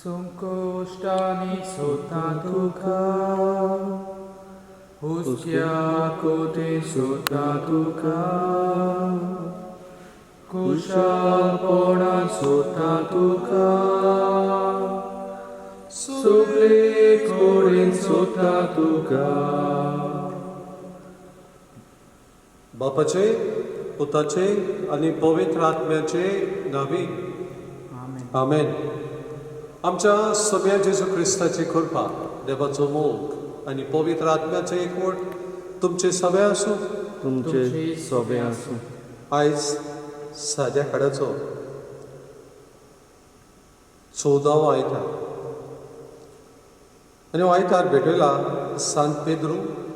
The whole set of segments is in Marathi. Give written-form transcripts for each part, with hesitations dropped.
संकोष्टानि सोता तुका उस्त्याकोटे सोता तुका कुशालपणा सोता तुका सगळे कडेन सोता तुका. बापाचे, पुताचे आणि पवित्र आत्म्याचे नावी. आमेन. आमच्या सगळ्या जेजू ख्रिस्ताची कृपा, देवाचो मोग आणि पवित्र आत्म्याचे एकवट तुमचे सगळे आसूं. तुमचे सगळे आसूं. आयज साद्या काळाचो 14वो आयतार आनी हो आयतार भेटयला सांत पेद्रू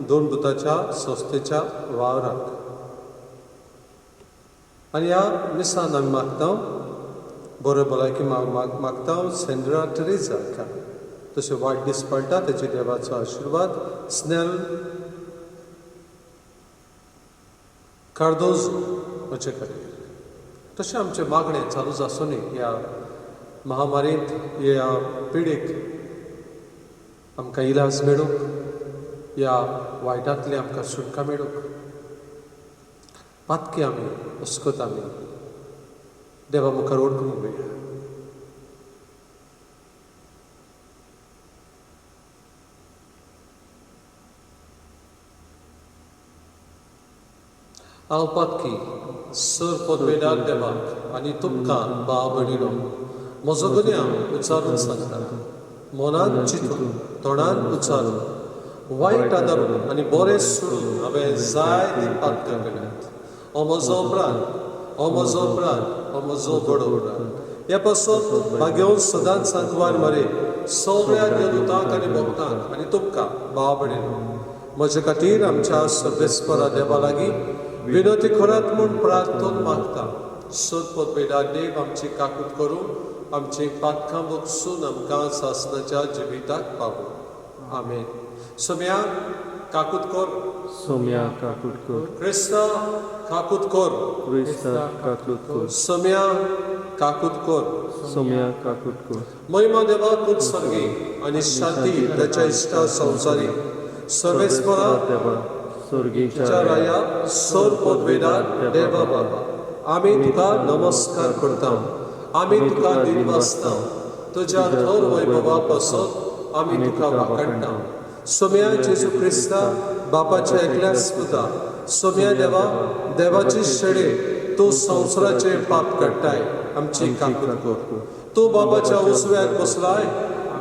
दोन भुताच्या संस्थेच्या वावराक. आनी ह्या मिसान आमी मागता बरे भलायकी मागता सेंड्रा टेरेझा तशें वाडदीस पडटा तेचे देवाचो आशिर्वाद स्नेल कार्दोजो म्हजे कडेन. तशें आमचें मागणें चालूच आसूं न्ही ह्या महामारींत, ह्या पिडीक आमकां इलाज मेळूंक, ह्या वायटांतली आमकां सुटका मेळूंक पातकी आमी हुस्कोत आमी देवा मुखार ओडकूंक मेळया. हांव पातकी सर पदवेदार देवाक आनी तुमकां भाव भयणीनो म्हजो गुन्यांव उच्चारून सांगता. मनांत चिंतून तोंडान उच्चारून वायट आदारून आनी बरें सोडून हांवें जायती पातकां केल्यात. हो म्हजो अपराध, हो म्हजो अपराध, हो म्हजो बडो अपराध. हे पासून भाग्योन सदांच सांतवान मरे सगळ्या देवदूतांक आनी भक्तांक आनी तुमकां भाव भयणीनो म्हजे खातीर आमच्या सर्वेस्परा देवा लागीं विनोती करात म्हूण प्रार्थना मागता. सत पदवेदार देव आमची काकूट करून आमची पातकां बगसून आमकां सासणाच्या जिविताक पावो. आमेन. सोम्या काकूट कर. सोम्या काकूट कर. क्रिस्ता काकूट कर. क्रिस्ता काकूट कर. सोम्या काकूट कर. सोम्या काकूट कर. महिमा देवा तूच सर्गी आनी शांती त्याच्या इष्टा संवसारी सर्वेस्परा देवा स्वर्गीच्या राया सर पदवेदार देवा बाबा आमी तुका नमस्कार करता. आमी तुका दिनवासता. तुज्या थोर वैभवा पासत आमी तुका वाकडटा. सोम्या जेजू क्रिस्ता बापाच्या एकल्याच पुता सोम्या देवा देवाची शेडे तूं संवसाराचे पाप काडटाय आमची काकूट कर. तूं बाबाच्या उजव्याक बसलाय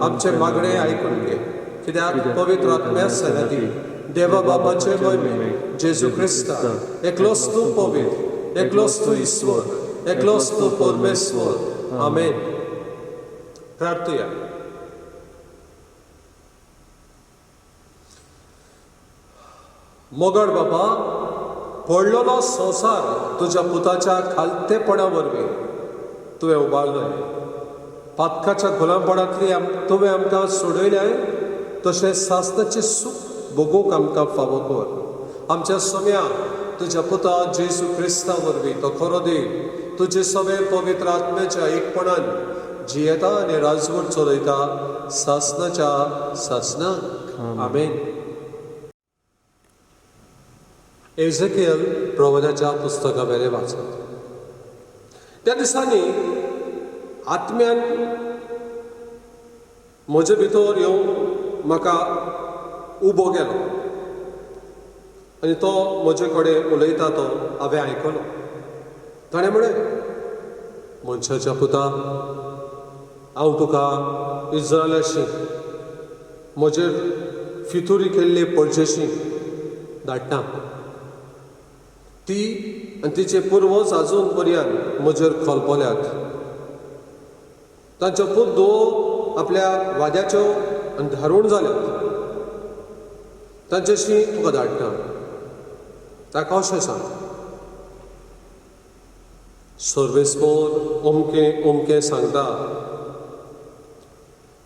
आमचे मागणे आयकून घे. कित्याक पवित्र आत्म्या सनादी देवा बाबाचे महिमे जेजू क्रिस्ता एकलोच तूं पवित्र, एकलोच तूं ईश्वर, एकलोच तूं परमेश्वर. आमेन. प्रार्थया. मोगड बाबा पडलेलो संवसार तुज्या पुताच्या खालतेपणा वरवीं तुवें उबारलोय. पातकाच्या गुलामपणांतली तुवें आमकां सोडयल्याय तशें सासणाचें सूख भोगूंक आमकां फावो कर. आमच्या सोम्या तुज्या पुता जेजू क्रिस्ता वरवीं तो खरो देव तुजे सगळे पवित्र आत्म्याच्या एकपणान जियेता आनी राजवट चलयता सासणाच्या सासणाक. आमेन. एझेकियल प्रवादाच्या पुस्तका वेले वाचत. त्या दिसांनी आत्म्यान म्हजे भितर येवन म्हाका उबो गेलो आनी तो म्हजे कडेन उलयता तो हांवें आयकलो. ताणें म्हळें, मनशाच्या पुता, हांव तुका इस्रायलाशी म्हजेर फितुरी केल्ली पडचेशी धाडटा. ती आनी तिचे पुर्वज आजून पर्यंत म्हजेर खोलपल्यात. तांच्यो खूब धुवो आपल्या वाद्याच्यो आनी धारूण जाल्यात. तांच्याशी तुका धाडटा. ताका अशें सांग, सर्वेस्पोर अमकें अमकें सांगता.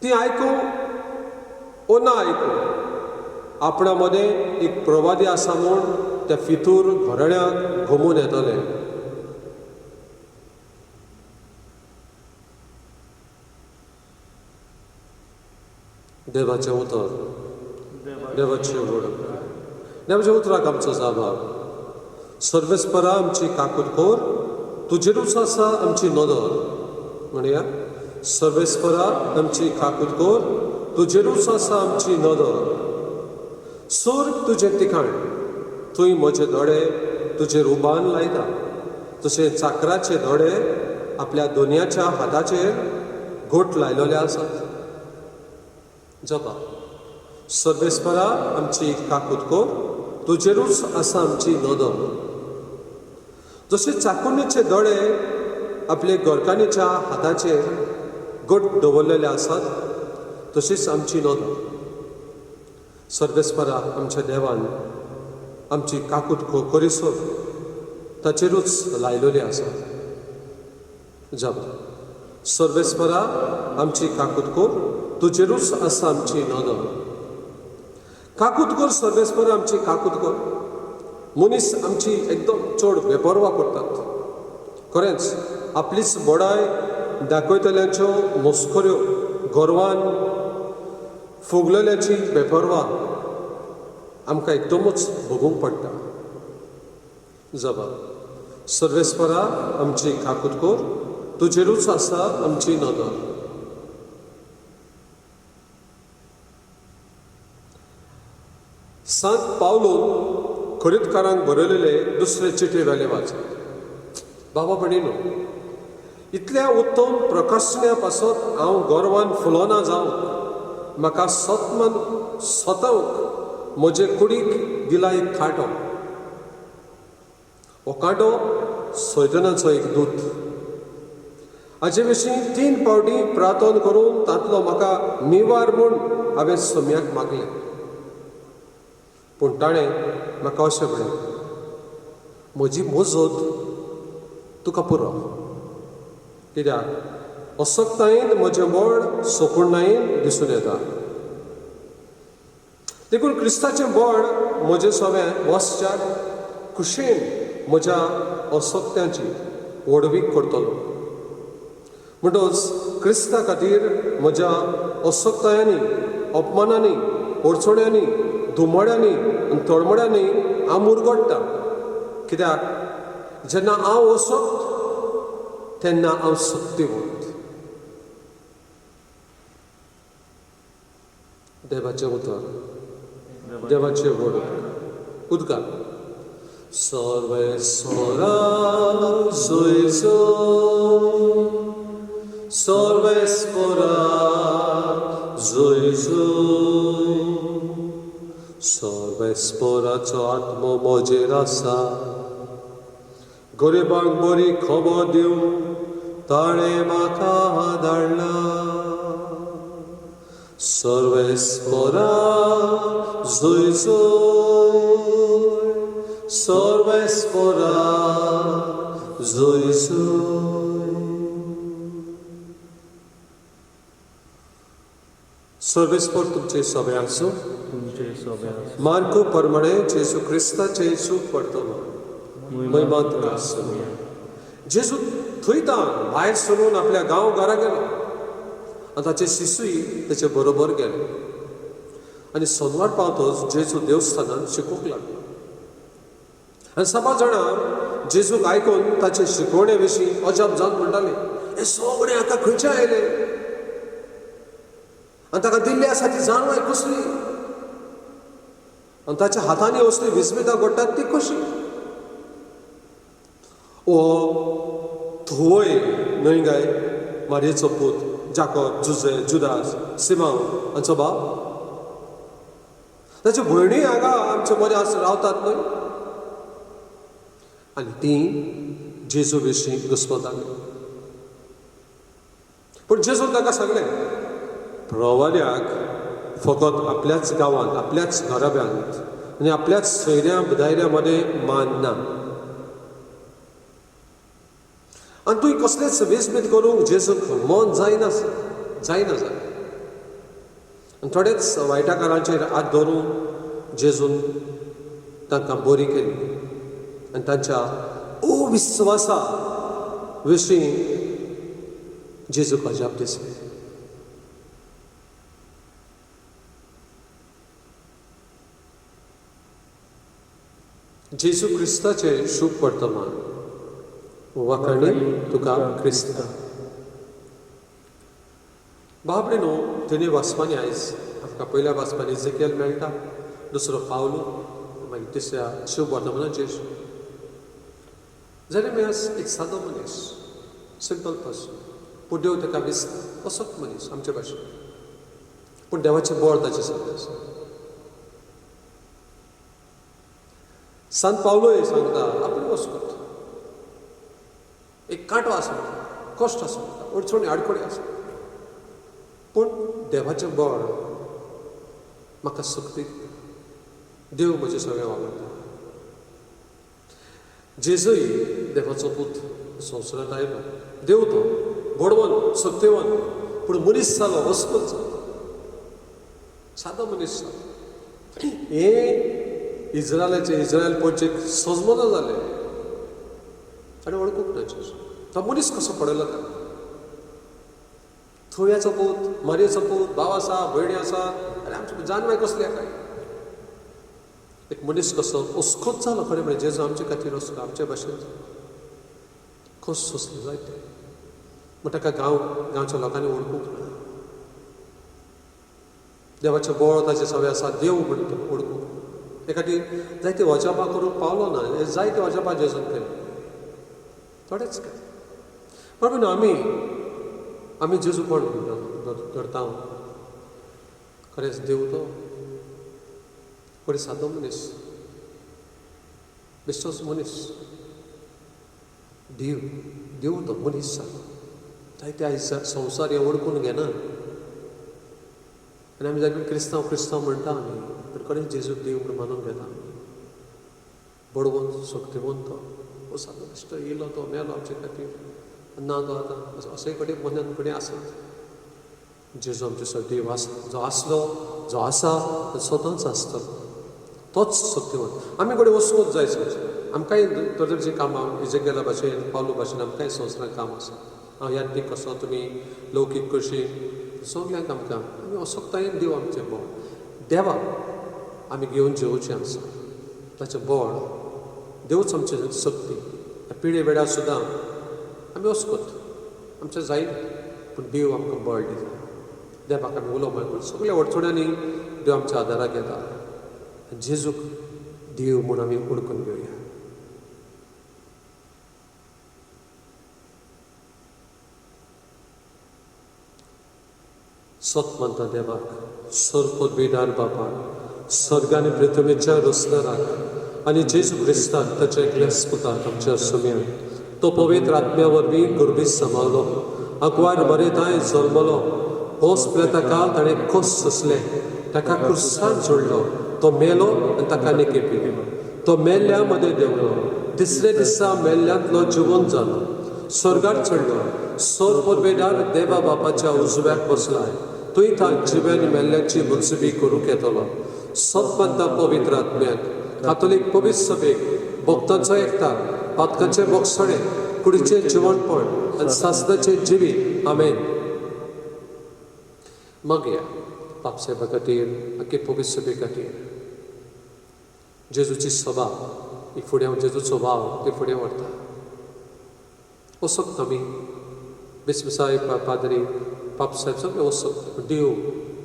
ती आयकूं ओ ना आयकूं आपणा मदें एक प्रवादी आसा म्हूण त्या फितूर घराण्याक घुमून येतले. देवाचें उतर, देवाची वडक. देवाच्या उतराक आमचो जाबाब. सर्वेस्परा आमची काकूट कोर, तुजेरूच आसा आमची नदर. म्हणया, सर्वेस्परा आमची काकूट कोर, तुजेरूच आसा आमची नदर. स्वर्ग तुजें ठिकाण, थंय म्हजे दोळे तुजेर उबान लायता. जशे चाकराचे दोळे आपल्या दोनयाच्या हाताचेर घोट लायलोले आसात. जपा, सर्वेस्परा आमची काकूट कोर, तुजेरूच आसा आमची नदर. जशे चाकुनीचे दोळे आपले गोरकानीच्या हाताचेर घोट दवरलेले आसात, तशीच आमची नदर. सर्वेस्परा आमच्या देवान आमची काकूट करिसर ताचेरूच लायलोली आसा. जप, सर्वेस्परा आमची काकूट कोर, तुजेरूच आसा आमची नदर. काकूट कोर सर्वेस्परा आमची काकूट कोर. मनीस आमची एकदम चड बेपरवा करतात. खरेंच आपलीच बोडाय दाखयतल्यांच्यो मस्कऱ्यो गोरवान फुगलेल्याची बेपरवा आमकां एकदमच भोगूंक पडटा. जबाब, सर्वेस्परा आमची काकूट कोर, तुजेरूच आसा आमची नदर. सांत पावलोन खरीदकारांक बरयलेले दुसरे चिटे वेले वाच. बाबा भणीनो, इतल्या उत्तम प्रकाशण्या पासत हांव गोरवान फुलोना जावंक म्हाका स्वताक म्हजे कुडीक दिला एक खाटो. हो कांटो सैतानाचो एक दूत. हाचे विशीं 3 फावटी प्रार्थना करून तांतलो म्हाका निवार म्हूण हांवें सोम्याक मागलें. पूण ताणें म्हाका अशें म्हणलें, म्हजी मोजत तुका पुरो. कित्याक असक्तायेन म्हजें बळ सोपुणायेन दिसून येता. देखून क्रिस्ताचें बळ म्हजे सवें वसच्याक खुशेन म्हज्या असक्त्यांची वडवीक करतलो. म्हणटच क्रिस्ता खातीर म्हज्या असक्तायांनी, अपमानांनी, अडचण्यांनी, धुमड्यांनी आनी तळमड्यांनी हांव मुरगडटा. कित्याक जेन्ना हांव असक्त तेन्ना हांव सक्तिवंत. देवाचें उतर, देवाचें वडक. उदकां. सर्वेस्परा सुयसो, सर्वेस्परा सुयसो. सर्वेस्पराचो आत्मो म्हजेर आसा. गरिबांक बरी खबर दिवंक ताणें म्हाका धाडला. सर्वेस्परा सुयसो, सर्वेस्परा सुयसो. सर्वेस्पर तुमचे सगळे आसूं. तुमचे सगळे मार्को परमणे जेजू क्रिस्ताचे सूख पडटलो. महिमा तुका आसूं. जेजू थंयता भायर सरून आपल्या गांव घरा गेलो आनी ताचे शिसूय ताचे बरोबर गेले. आनी सोनवार पावतच जेजू देवस्थानांत शिकोवंक लागलो. आनी 7 जाणां जेजूक आयकून ताचे शिकवणे विशीं अजाप जावन म्हणटाले, हे सगळे हाका खंयचे आयले आनी ताका दिल्ली आसा ती जाणवाय कसली, आनी ताच्या हातांनी असली विस्मितां घडटात ती कशी. ओ धुवय न्हय गाय मारयेचो पूत जाकोब, जुजे, जुदास, सिमांव हांचो बाप. ताच्यो भयणी हांगा आमचे मदें रावतात न्हय. आनी ती जेजू विशीं घुस्पताली. पूण जेजून ताका सांगलें, प्रवाद्याक फकत आपल्याच गांवांत, आपल्याच घराब्यांत आनी आपल्याच सैऱ्या बुधायऱ्या मदें मान ना. आनी तुवें कसलेच वेसमीत करूंक जेजूक मन जायना जाय. आनी थोडेच वायटाकारांचेर हात धरून जेजून तांकां बरी केली आनी तांच्या अविस्वासा विशीं जेजूक अजाप दिसलें. जेजू क्रिस्ताचे शुभ वर्तमान वखणी तुका क्रिस्ता. बाबडे न्हू तिनी वाचपांनी आयज आमकां पयल्या वाचपांनी इजेकियल मेळटा, दुसरो पावलो, मागीर तिसऱ्या शुभ वर्तमानात जेजू. जेरेमियास एक सादो मनीस, सिंपल पर्सन, पूण देव ताका विसता असोच मनीस आमचे भाशेन, पूण देवाचें बोळ ताचे सगळें आसा. सांत पावलोय सांगता आपण वचून एक कांटो आसा, कश्ट आसा, अडचणी आडखडी आसा, पूण देवाचें बळ म्हाका सक्ती. देव म्हजें सगळें वावरता. जेजूय देवाचो पूत संवसारांत आयलो. देव तो बडवंत, सत्यवंत, पूण मनीस जालो, वचपत जालो, सादो मनीस जालो. हे इस्रायल पोचेक सजमनो जाले आनी वळखूंक ना जेजू. तो मनीस कसो पडलो काय? थोड्याचो पूत, मारयेचो पूत, भाव आसा, भयणी आसा, आनी आमचे जानवाय कसले काय? एक मनीस कसो उसकोच जालो खरें म्हणजे जेजू आमचे खातीर वचलो, आमचे भाशेन कस सोंसले जायते. पूण ताका गांवच्या लोकांनी वळखूंक ना. देवाचें बोळ ताचे सगळें आसा, देव म्हणटा वळखूंक. ते खातीर जायते वजापा करून पावलो ना. जायते वजापा जेजून केले, थोडेच काय. पण आमी जेजू कोण धरता? खरेंच देव तो कोणी सादो मनीस, बेश्टोच मनीस. देव तो मनीस जालो. जायते आयज संवसार हे वळखून घेना आनी आमी जाय क्रिस्तांव म्हणटा आमी, पण खरेंच जेजू देव म्हणून मानून घेता. बडवंत, शक्तिवंत, हो सादो बेश्टो येयलो, तो मेलो आमचे खातीर. ना तो आतां अशें कडेन मनान कडेन आसत. जेजू आमचे देव जो आसलो, जो आसा, तो सदांच आसतलो. तोच सत्यवंत. आमी कडेन वचूंकच जाय सगळें. आमकांय तरेतरेचीं कामां, इजेकियला भाशेन, पावलो भाशेन आमकांय संवसारांत काम आसा. हांव यात्रीक कसो, तुमी लौकीक कशी, सगल्यांक आमकां आमी वसोकताय देव आमचें बोळ. देवाक आमी घेवन जेवचें आसा. ताचें बोळ देवच आमची शक्ती. पिळे वेळार सुद्दां आमी वचकत, आमचें जायना, पूण देव आमकां बळ दिता. देवाक आमी उलो मागून सगळ्या अडचण्यांनी देव आमच्या आदाराक येता. जेजूक देव म्हूण आमी वळखून घेवया. सत म्हणटा देवाक, सर्वोद्भीदार बापाक, स्वर्ग आनी पृथ्वीच्या रचणाराक आनी जेजू क्रिस्ताक ताच्या एकल्या पुताक आमच्या सुम्याक तो पवित्र आत्म्या वरवीं गुरबीस सांबाळलो, आंकवार बरेताय जल्मलो, होस प्रेता काल ताणें खोस सोंसले, ताका क्रुसार जोडलो, तो मेलो आनी ताका निकेपिलो. तो मेल्ल्या मदें देंवलो, तिसरे दिसा मेल्ल्यांतलो जिवंत जालो, स्वर्गार चडलो, सर्वोद्भीदार देवा बापाच्या उजव्याक बसलाय. थंय तांक जिव्यानी मेल्ल्यांची मुनसिबी करूंक येतलो. सतपंथ पवित्र आत्म्याक, कातोलीक पवित्र सभेक, भक्तांचो एकठांय, पातकांचे बोगसणे, कुडीचें जिवणपण आनी सासणाचें जिवीत. आमेन. मागया पापसेवा खातीर, आख्खे पवित्र सभे खातीर. जेजूची सभा ही फुडें, जेजूचो भाव ती फुडें व्हरता. वसोक आमी बिस्मिसाय पाद्री पापसाहेब सगळे वसोक.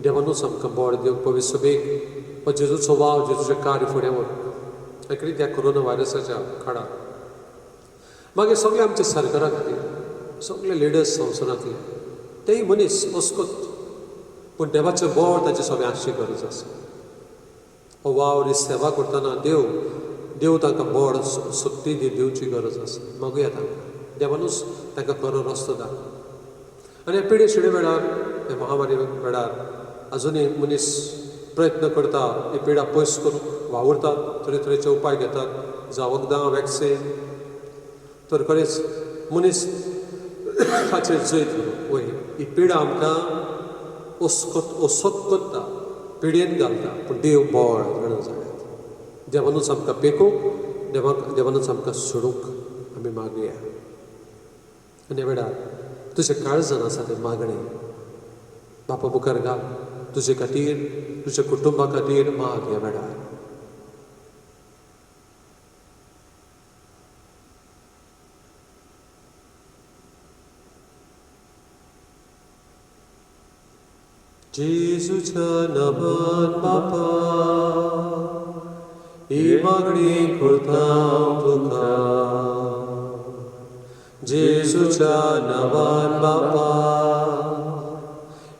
देवानूच आमकां बोड देव पवित्र सभेक हो जेजूचो वाव, जेजूचें कार्य फुडें व्हर. आनी त्या कोरोना व्हायरसाच्या काळार मागीर सगळे आमचे सरकारा खातीर, सगळे लिडर्स संवसारांतले, तेय मनीस वचकत, पूण देवाचें बोड ताचे सगळें आसची गरज आसा. हो वावर ही सेवा करतना देव तांकां बोड शक्ती दिवची गरज आसा. मागुया तांकां, देवानूच तांकां खरो रस्तो दाखय. आनी पिडे शिडे वेळार, हे महामारी वेळार आजुनूय मनीस प्रयत्न करता ही पिडा पयस करूंक, वावुरतात, तरेतरेचे उपाय घेतात, जावं वखदां, वॅक्सीन. तर खरेंच मनीस हाचेर जैत वय ही पिडा आमकां ओसोत करता, पिडेन घालता, पूण देव बोळ घडोवन जायात. देवानूच आमकां पेकूंक, देवानूच आमकां सोडूंक आमी मागुया. आनी ह्या वेळार तुजें काळजान आसा तें मागणें बापा मुखार घाल. तुजे खातीर, तुज्या कुटुंबा खातीर माग ह्या वेळार. जेजूच्या नांवान बापा ही मागणी करता तुका जेजूच्या नांवान बापा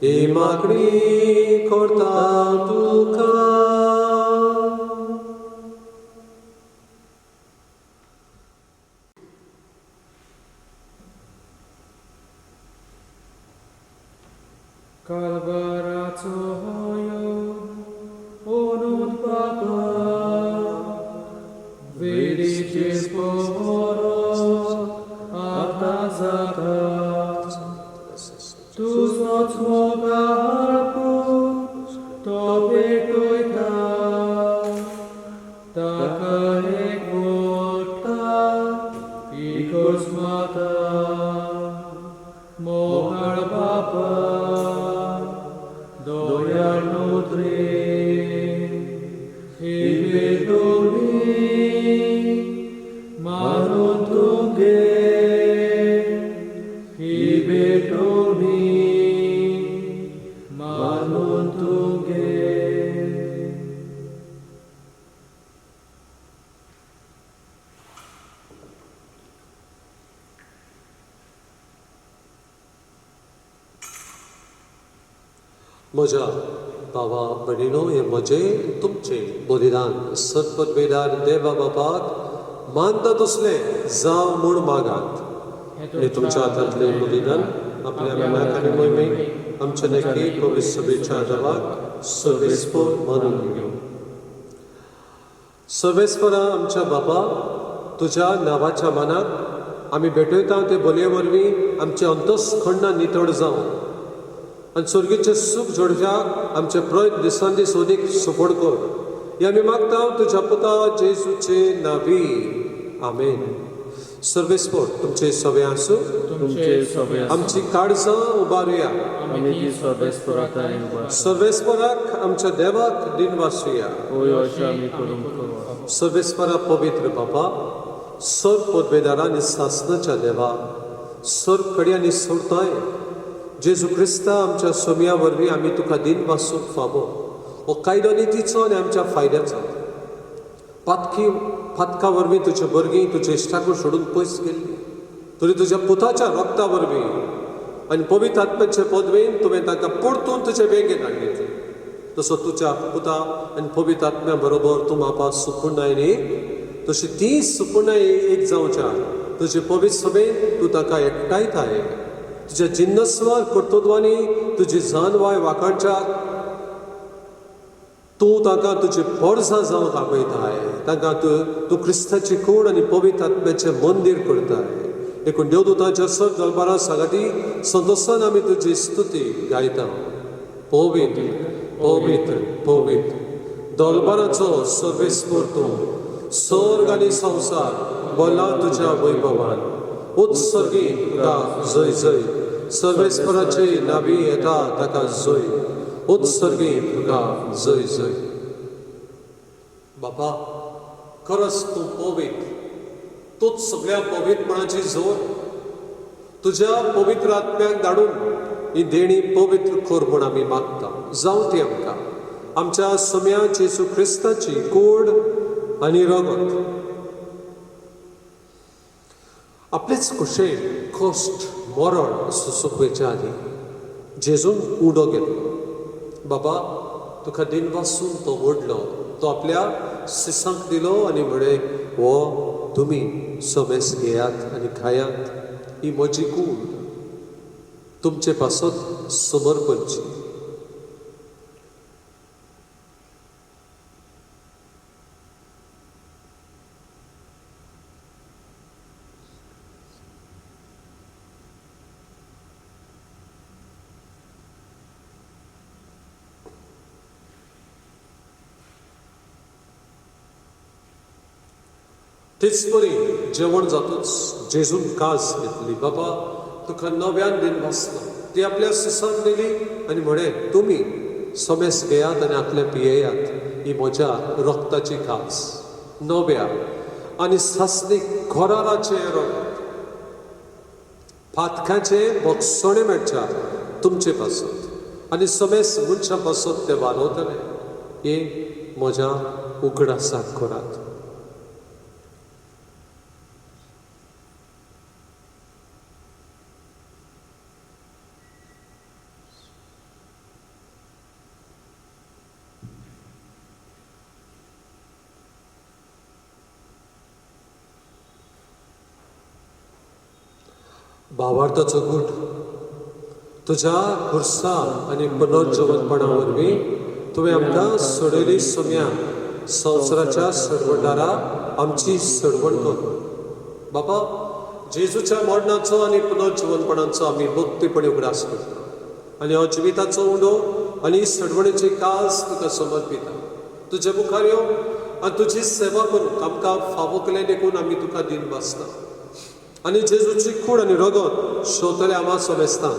ही मागणी करता तुका Calvarațo hoio, onut papa, vidices pohoros, aptazata, tus nots moga harpu, tobe toita, taka ek volta, ikos mata, mohar papa, Doyar nutre, ibetoni, marontunge, ibetoni, marontunge. म्हज्या भावा भयणीनो हे म्हजें तुमचें बलिदान सत्पदवेदार देवा बापाक मानता तसले जावं म्हूण मागात हे तुमच्या हातांतलें बलिदान आपल्या मनाक आनी मोहिमेक आमच्या नेकी पवित्र सभेच्या देवाक सर्वेस्पर मानून घेवं सर्वेस्परा आमच्या बाबा तुज्या नांवाच्या मानाक आमी भेटयता ते बलये वरवीं आमचे अंतस्खंडां नितळ जावं आनी स्वर्गीचे सूख जोडव्याक आमचे प्रयत्न दिसान दीस सोदीक सपोर्ट कर हे आमी मागता तुज्या पुता जेजूचे नांवी आमेन सर्वेस्पर तुमचे सवे आसूं तुमचे सभे आमची काळजां उबारुया आमी ती सर्वेस्पराक आनी उबार सर्वेस्पराक आमच्या देवाक दिन वासुया होय अशें आमी करूंक करूं सर्वेस्परा पवित्र बापा सर पदवेदारा आनी सासणाच्या देवा सर कडी आनी सोडताय जेजू क्रिस्ता आमच्या सोम्या वरवीं आमी तुका दिन वासूंक फावो हो कायदो नितीचो आनी आमच्या फायद्याचो फातका वरवीं तुजे भुरगीं तुजे इश्टाकूय सोडून पयस गेल्लीं तरी तुज्या पुताच्या रक्ता वरवीं आनी पवित्र आत्म्याचे पदवेन तुवें तांकां परतून तुजे वेगेन हाडले तसो तुज्या पुता आनी पवित्र आत्म्या बरोबर तूं म्हाका सुपूर्णायेन एक तशी ती सुपूर्णाय एक जावच्या तुजे पवित्र सभेन तूं ताका एकठांयताय तुज्या जिन्नस्वार कर्तृत्वांनी तुजी जानवाय वाकडच्याक तूं तांकां तुजी पोरसां जावंक आपयताय तांकां तूं क्रिस्ताची कूड आनी पवित्र आत्म्याचें मंदीर करताय एकूण देवदूताच्या सर दरबारा सांगाती संतोशान आमी तुजी स्तुती गायता पवित्र पवित्र पवित्र दरबाराचो सर्वेस्पर तूं स्वर्ग आनी संवसार बोला तुज्या वैभवान उत्सर्गी तुका जय जय सर्वेस्पराचे नावी येता ताका जय उत्सर्गी तुका जय जय बापा खरंच तूं पवित्र तूच सगळ्या पवित्रपणाची जोर तुज्या पवित्र आत्म्याक धाडून ही देणी पवित्र कर म्हूण आमी मागता जावं ती आमकां आमच्या सोम्या जेजू क्रिस्ताची कूड आनी रगत आपलेच कुशेन कश्ट मरण सुसुकवेच्या आदी जेजून उडो गेलो बाबा तुका दिन वासून तो ओडलो तो आपल्या सिसांक दिलो आनी म्हणे हो तुमी सोमेस घेयात आनी खायात ही म्हजी कूड तुमचे पासत समर्पणची तेच परी जेवण जातूच जेजून कास घेतली बाबा तुका नव्यान दिन वाचलो ती आपल्या सिसान दिली आनी म्हणे तुमी सोमेस घेयात आनी आपले पियेयात ही म्हज्या रक्ताची कास नव्या आनी सासणीक घोराराचे रगत फातकाचे भोगसणे मेळच्या तुमचे पासत आनी समेस मनशां पासून ते वालोवतले हे म्हज्या उगडासाक करात. भावार्थाचो गुट तुज्या खुर्सा आनी पुनर्जीवनपणा वरवीं तुवें आमकां सोडयली सुम्या संवसाराच्या सडवडारा आमची सडवण कर. बाबा, जेजूच्या मरणाचो आनी पुनर्जीवनपणाचो आमी भक्तीपणी उगडास करता आनी हो जिविताचो उंडो आनी सडवणेची कास तुका समर्पिता. तुजे मुखार यो आनी तुजी सेवा करूंक आमकां फावो केलें देखून आमी तुका दिन बसता आनी जेजूची खूण आनी रगत शेवतले आमा समेस्तां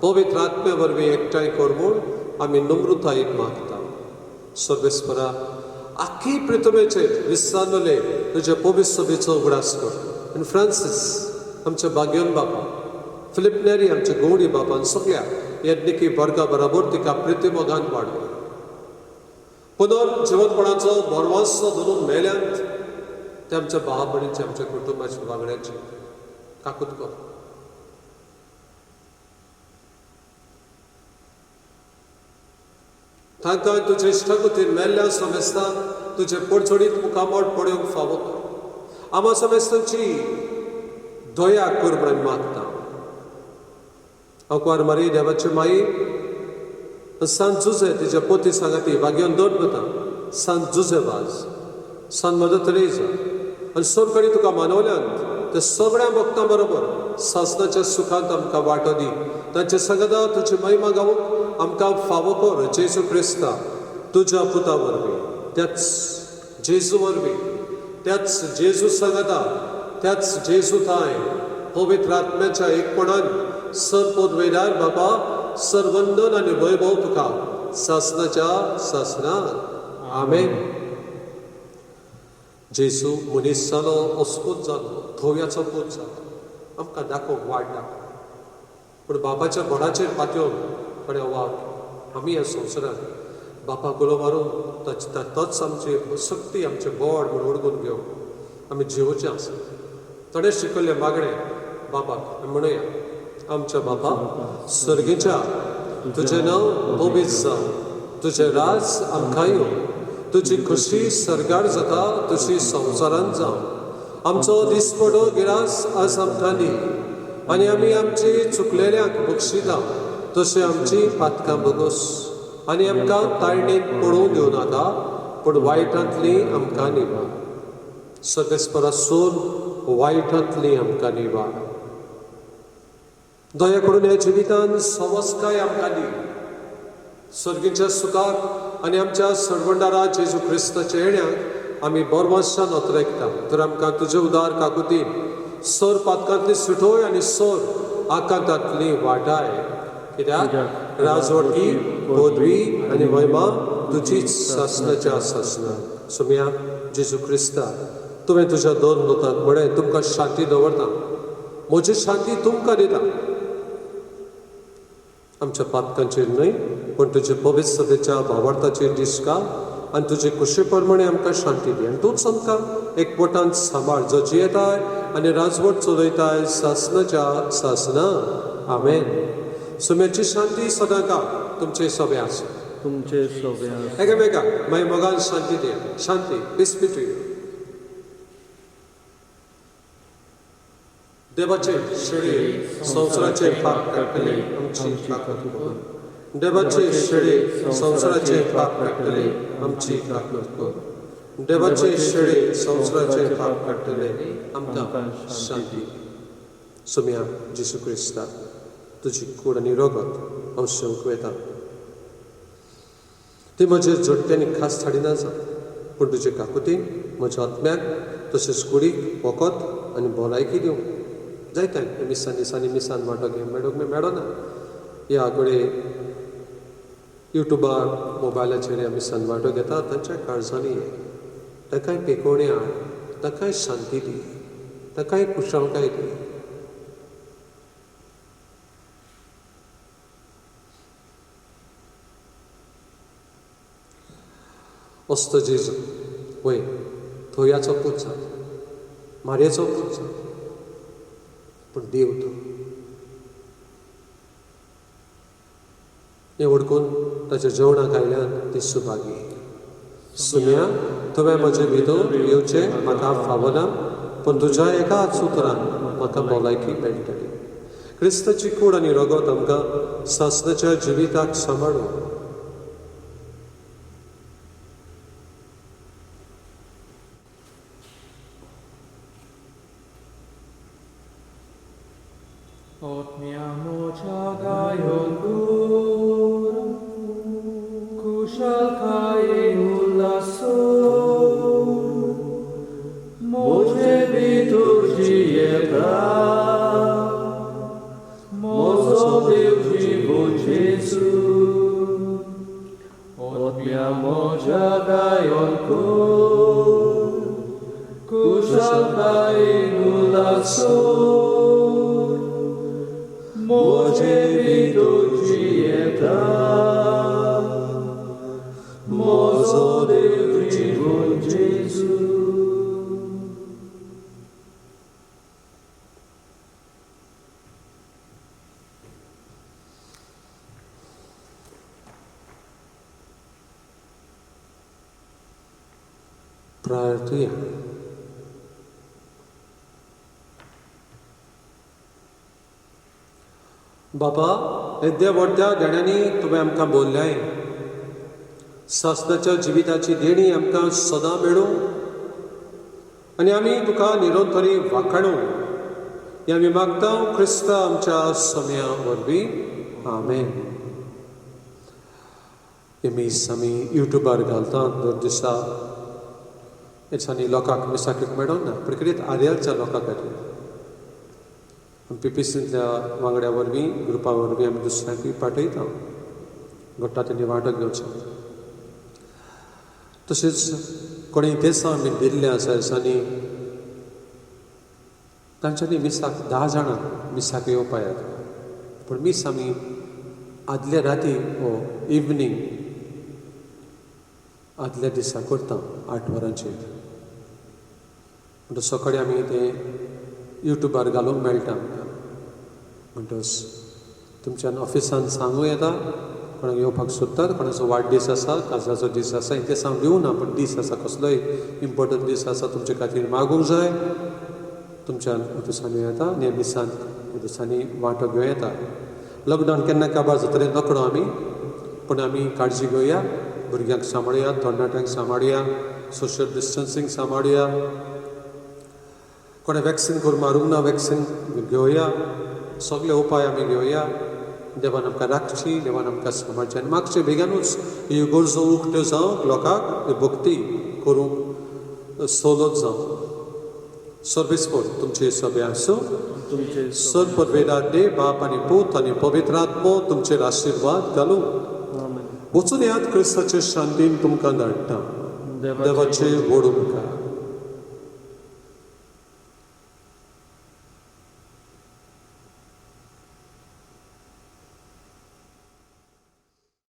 पवित्र आत्मे वरवीं एकठांय कर म्हूण आमी नम्रतायेन मागता. सर्वेस्परा, आख्खी पृथ्वीचेर विसारलेले तुजे पवित्र सभेचो उगडास कर. आनी फ्रांसीस आमचे भाग्यवन बाबा, फिलिप नेरी आमचे गवडी बाबान सगळ्या यज्ञिकी वर्गा बरोबर तिका प्रितीमोगान वाडय. पुनर्जीवनपणाचो भरवंसो धरून मेल्यांत ते आमच्या भाव भयणीचे आमच्या कुटुंबाच्या वांगड्याचे काकूत कर. तांकां तुजे इश्टाकुतीन मेल्ल्या समेस्तां तुजे पडचडीत मुखामोड पडूंक फावो कर. आमा समेस्तांची दया कर म्हणून मागता. अकवार मारी देवाची माई, सांत जुजे तिचे पोती सांगाती भाग्यान दोन वता, सांत जुजे वाज, सांत मदर तेरेसा आनी सोरकडी तुका मानवल्यांत ते सगळ्या भक्तां बरोबर सासणाच्या सुखांत आमकां वांटो दी. तांचे सांगता तुजी महिमा गावूंक आमकां फावो कर. जेजू क्रिस्ता तुज्या पुता वरवीं, त्याच जेजू वरवीं, त्याच जेजू सांगता, त्याच जेजू थंय पवित्र आत्म्याच्या एकपणान सरपदवेदार बाबा सरवंदन आनी वैभव तुका सासणाच्या सासणांत. आमेन. जेजू मनीस जालो, अस्पूत जालो, धोव्याचो पूत जालो, आमकां दाखोवंक वाडला. पूण बापाच्या बळाचेर पातळून कडेन वाग आमी ह्या संवसारांत बापाक गुलो मारून तोच आमची शक्ती आमचे बळ म्हूण ओळखून घेवंक आमी जिवोचें आसा. थोडे शिकयल्ले मागणे बापाक म्हणुया, आमच्या बापा सर्गेच्या तुजें नांव पवित्र जावं, तुजें राज आमकां येवं, तुजी खुशी सरगार जाता तशी संवसारांत जावं. आमचो दिसपडो गिरास आज आमकां दी आनी आमी आमची चुकलेल्यांक बक्षिता तशें आमची पातकां बगोस आनी आमकां ताळणेंत पडूंक दिवं नाका, पूण वायटांतली आमकां निवार. सर्वेस्परासून वायटांतली आमकां निवार. दया करून ह्या जिवितांत सवस्काय आमकां दी. सर्गीच्या सुखाक आनी आमच्या सडवंडारा जेजू क्रिस्ताच्या येण्याक आमी बरवाशान ओतरेकता. तर आमकां तुजे उदार काकुतीन सर पातकांतली सुटोय आनी सर आकांतांतली वाटाय. कित्याक राजवटी, पदवी आनी महिमा तुजीच सासणाच्या सासणाक. सुम्या जेजू क्रिस्ता, तुवें तुज्या दोन दोतांक म्हळें तुमकां शांती दवरता, म्हजी शांती तुमकां दिता. आमच्या पातकांचेर न्हय पूण तुजे पवित्र सभेच्या भावार्थाचेर दिसका आनी तुजे कुशे प्रमाणे आमकां शांती दी. आनी तूंच आमकां एकवटांत सांबाळ, जो जियेताय आनी राजवट चलयताय सासणाच्या सासना. आमेन. सुम्याची शांती सदांकाळ तुमचे सभे आसा. तुमचे सोब्या एकामेकाक मागीर मोगान शांती दिया. शांती, पीस बी टू यू. देवाचे शेळये संवसाराचे पाप काडटले आमची काकूत कर. देवाचे शेळये संवसाराचे पाप काडटले आमची काकूत कर. देवाचे शेळये संवसाराचे पाप काडटले आमकां शांती. सुम्या जेजू क्रिस्ता, तुजी कूड आनी रगत हांव शेवंक वेता. ती म्हजेर जोडट्यांनी खास थाडिना जा, पूण तुजे काकुतीन म्हज्या आत्म्याक तशेंच कुडीक वखद आनी भलायकी दिवं. जायत्यांक मिसान वांटो घेवंक मेळना. ह्या कडेन युट्यूबार मोबायलाचेर मिसान वांटो घेता तांच्या काळजांनी ये. ताकाय पेकोवणी हाड, ताकाय शांती दी, ताकाय कुशळकाय दी. असतो जेजू वय थोयाचो पूत जा मारयेचो पूत जा पूण देव तो हें ओळखून ताच्या जेवणाक आयल्यान ती सुभागी सुम्या तुवें म्हजे भितर येवचें म्हाका फावना पूण तुज्या एकाच उतरान म्हाका भलायकी मेळटली क्रिस्ताची कूड आनी रगत आमकां सासणाच्या जिविताक सांबाळूं Otmiamo ciagayon cura, kushal kain ulasor, moje liturgieta, mozo Deus bom Jesus. Otmiamo ciagayon cura, kushal kain ulasor, Moje liturgieta, mozo Deus bom Jesus. प्रार्थया बाबा येद्या व्हडल्या देण्यांनी तुवें आमकां बोल्ल्याय सासणाच्या जिविताची देणी आमकां सदां मेळूं आनी आमी तुका निरंतरी वाखाणू हें आमी मागता क्रिस्ता आमच्या सम्या वरवीं आमेन हे मीस आमी युट्यूबार घालतात दर दिसा हेच्यानी लोकांक मिसाकूंक मेळना पूण कितें आर्याच्या लोकां खातीर PPCंतल्या वांगड्या वरवीं ग्रुपा वरवीं आमी दुसऱ्यांकूय पाठयता घडटा तेणी वांटो घेवचो तशेंच कोणेंय देसां आमी दिल्ले आसा दिसांनी तांच्यांनी मिसाक 10 जाणां मिसाक येवपा येता पूण मीस आमी आदल्या राती वो इवनींग आदल्या दिसा करता 8 वरांचेर म्हणटच सकाळीं आमी तें युट्यूबार घालूंक मेळटा म्हणटच तुमच्यान ऑफिसान सांगूं येता कोणाक येवपाक सोदतात कोणाचो वाडदीस आसा काजाचो दीस आसा हें सांग दिवना पूण दीस आसा कसलोय इम्पॉर्टंट दीस आसा तुमचे खातीर मागूंक जाय तुमच्यान ऑफिसान येता आनी ह्या दिसांनी वांटो घेवं येता लॉकडावन केन्ना काबार जातलें नकळो आमी पूण आमी काळजी घेवया भुरग्यांक सांबाळुया तरणाट्यांक सांबाळुया सोशल डिस्टन्सींग सांबाळुया कोणें वॅक्सीन करून मारूंक ना वॅक्सीन घेवया सगळे उपाय आमी घेवया देवान आमकां राखची देवान आमकां सांबाळचें आनी मागचें बेगानूच ह्यो गरजो उक्त्यो जावंक लोकांक भक्ती करूंक सोलोत जावं सर्वेस्पर तुमचे सभे आसूं सर परवेदादे बाप आनी पूत आनी पवित्र आत्मो तुमचेर आशिर्वाद घालूं वचून येयात क्रिस्ताचे शांतीन तुमकां धाडटा देवाचे व्हड उपकार